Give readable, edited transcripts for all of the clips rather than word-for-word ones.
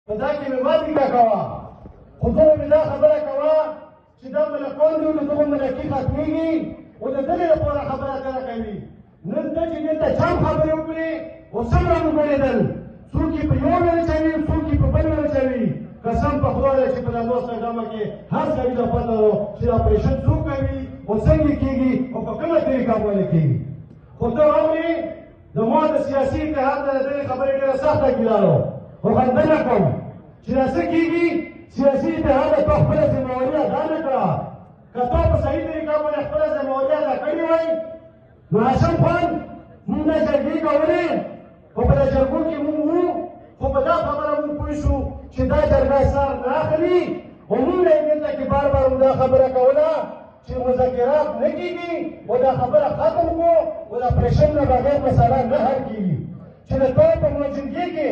په دا کې مې مه دیګه کوه خو دغه مې دا خبره کوه چې دا ملکان دي نو دغه ملکي ختمېږي او د دغې لپاره خبره کله کوي نن ته چې دې ته چم خبرې وکړې او څومره مو ګڼېدل څوک یې په یو ډول چوي څوک یې په بل ډول چوي قسم په خدای دی چې په دا دوسته ډامه کې هر سړي ته پته وه چې دا اپرېشن څوک کوي او څنګه کېږي او په کومه طریقه باندې کېږي خو ته راغلې د ما د سیاسي اتحاد نه د دغې خبرې ډېره سخته ګیله ده خو غندنه کوم چې دا څه کېږي سیاسي اتحاد ته خپله ذمهواري ادا نه کړه که تا په صحیح طریقه باندې خپله ذمهواري ادا کړې وای نو هاشم خان مونږ دا جرګې کولې خو په دا جرګو کې مونږ وو خو په دا خبره مونږ پوه شو چې دا جرګه سر نه اخلي او مونږ یې دلته کې بار بار دا خبره کوله چې مذاکرات نه کېږي او دا خبره ختم کړو او د اپرېشن نه بغیر مسله نه حل کېږي چې د تا په موجودګۍ کې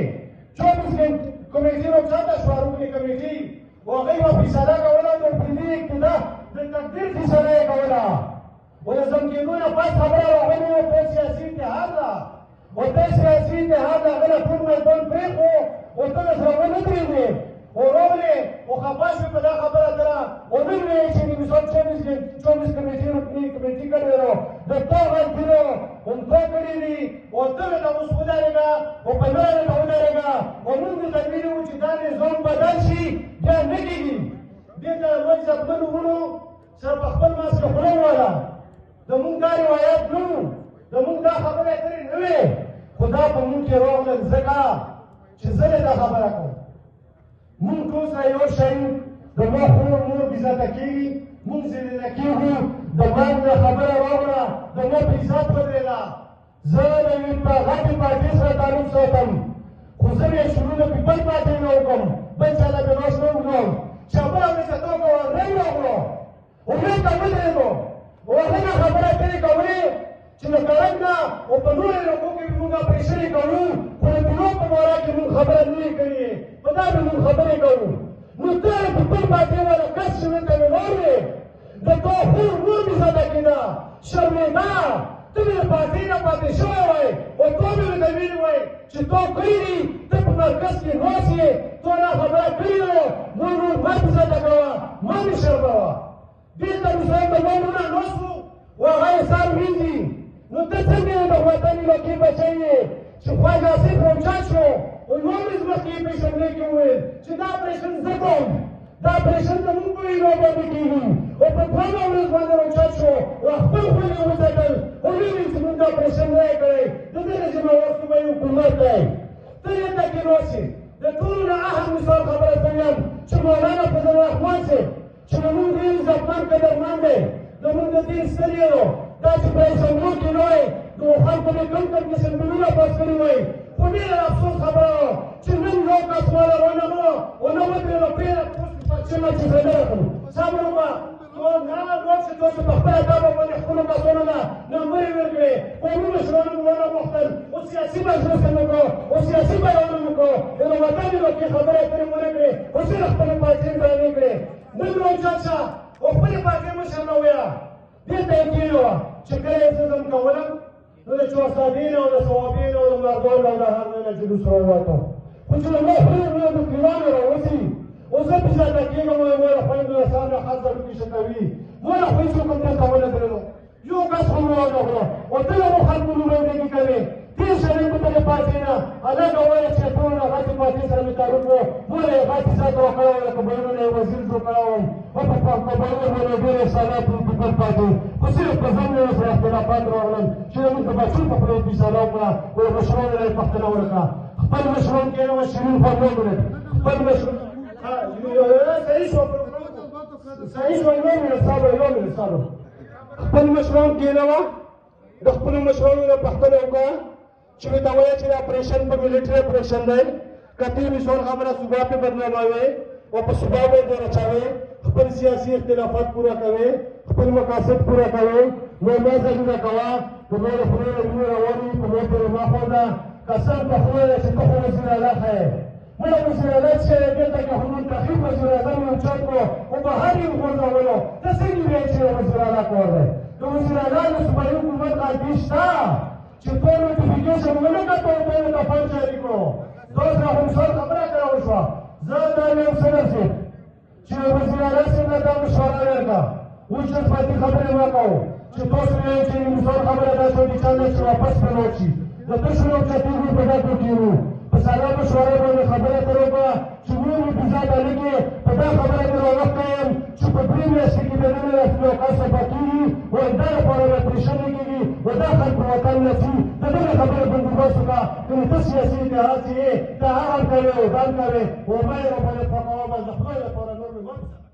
24 کمیټې راوچاته شوه رکنې کمیټې او هغه یوه فیصله کوله د پردي اقتدار د تقدیر فیصله یې کوله او د ضم کېدو نه پس خبره راغلې وه په سیاسي اتحاد ده او ته سیاسي اتحاد د هغه نه ټول میدان پرېښو او ته سره ونه درېږې او راغلې او خفه شوې په دا خبره سره او نن ویې چې د مثال 24 کمیټې رکنې کمیټې کړې ده د تا غلطي ده هم تا کړي دي او ته ورته اوس ودرېږه او په لاره ته ودرېږه او موږ درته ویلي وو چې دا نظام بدل شي بیا نه کېږي دې ته موږ ځواکمنو وروڼو سره په خپل منځ کې خوله وویله د موږ دا روایت نه وو د موږ دا خبره کړې نه وې خو دا په موږ کې راغلل ځکه چې زه دا خبره کوم موږ ټول سره یو شی د ما خور مور بېزته کېږي موږ ذلیله کېږو د مرګ نه خبره راغله د ما په عزت ودرېده زه د یوې غټې پارټۍ سره تعلق ساتم خو زه بیا شروع د پیپل پارټۍ نه وکړم بل چا ته بې لاس نه وږدم چې خبره مې چې تا کوه رنګ راغلو او بېرته ودرېدو او هغه نه خبره کړې کولې چې د کړنګ نه او په نورو علاقو کې موږ اپرېشنې کوو خو د پیلوټ په باره کې موږ خبره نه وي کړې په دا به موږ خبرې کوو نو ته د پیپل پارټۍ والا کس چې دلته ولاړ وې د تا خور مور مې زده کېده شرمېده ته مې د پارټۍ نه پاتې شوی وای او تا مې ورته ویلي وای چې تا کړي دي ته په مرکز کې ناست یې تا دا خبره کړې ده نور نور مه مې زده کوه مه مې شرموه دلته مثال د ما وروڼه ناست وو او هغه یې سر وینځي نو ته څنګه د وطن علاقې بچی یې چې خواجه آصف راوچت شو او یوه ورځ مخکې یې په شملې کې وویل چې دا اپرېشن زه کوم دا اپرېشن زموږ په وینا باندې کېږي او په دویمه ورځ باندې راوچت شو او خپل خوی یې وڅټل او ویل چې موږ دا اپرېشن نه یې کړی د دغه ذمهوار صوبایي حکومت دی ته دلته کې ناست یې د ټولو نه اهم مثال خبره ته وایم چې مولانا فضل الرحمن صاحب چې زموږ ډېر عزتمن قدرمن دی زموږ د دین ستړی دی دا چې په اسمبلو کې وای د خلکو مې کوم اسمبلونه پاس کړي وای خو ډېره افسوس خبره وه چې نن یو کس ما روانه وه او نه ودرېده پرېږده پاکستان چې خبره کړو صبر وکړه نه وخت چې په خپله ډبه باندې خپلو کسانو نه نمبرې ورکړې قومي مشرانو مې ونه غوښتل او سیاسي مجلس یې وکړو او سیاسي بیان یې وکړو د وطن علاقې خبرې اترې ونه کړې او صرف خپلې پارټۍ بیانې کړې نن راوچت شه او خپلې پارټۍ مشر نه وویله دلته یې کېږي وه چې کله یې زه ځم کولم نو د چوارسادینو او د ثوابینو او د مردانو او د هر ځای نه جلوس راووتو خو چې د ما خور مې د پیرانو راوځي او زه بېزته کېږم او ماله خویندو د سر نه خط ضروري شه کوي ماله خوی څوک هم دلته ونه درېدو یو کس خو مې وانهغلو او ته له مو خلکو نمایندګي کوې دې سړی په دغې پارټۍ نه هلکه وایه چې ټول نه غټې پارټۍ سره مې تعلق و ماله یې غټې سات راکړی وه لکه بیانونه یې وزیر جوړ کړی وم او په بیانونو باندې ډېر احسانات وو پیپل پارټۍ خو صرف په ځم یې سره اختلافات راغلل چې زموږ د بچو په خولې فیصله وکړه او د مشرانو نه یې پوښتنه وکړه خپل مشران کېنوه شیرین خور یو منټ خپل مشران صحیح شو صحیح شو یو منټ صبر یو منټ صبر خپل مشران کېنوه د خپلو مشرانو نه پوښتنه وکړه چې ورته وایه چې دا اپرېشن په ملیټري اپرېشن دی که ته مثال خبره صوبه پې بدناموې او په صوبه باندې راچوې خپل سیاسي اختلافات پوره کوې خپل مقاصد پوره کوې نو ما ځایونه کوه که ما د خولې نه وینې روان وي که ما پرې مه خوځه قسم په خدای دی چې ته خو وزیر اعلی ښه یې مړه وزیر اعلی چې دلته کې خو منتخب وزیر اعظم یې اوچت کړو او بهر یې وغورځولو ته څنګه وایې چې وزیر اعلی کار دی د وزیر اعلی د صوبایي حکومت غلطي شته چې ټول نوټیفیکیشن ونه کړه او ته یې ته فنډ جاري کړو دوست هم سر خبره کرا وشوا زه دا یم صدر صاحب چې وزیر اعلی صاحب نه دا مشوره ورکړه اوس پاتې خبرې مه کوو چې تاسو وایئ چې مثال خبره دا شوه چې چانه چې واپس پلوټ شي د تاسو یو چتیږو په دا کوټیرو په ساده مشوره باندې خبره تر وکړه چې موږ بزا بالګې په دا خبره کې راوخته یم چې په درې میاشتې کې د نوې یو کس پکېږي وایي دا لپاره به پریشان نه کېږي و دا خلک وطن نه ځي د دغې خبرې بندوبست وکړه که ته سیاسي اتحاد چې یې دا هغه کوې او دا کوې و ما یې راباندې پاکوه بس د خدای لپاره نور مې مه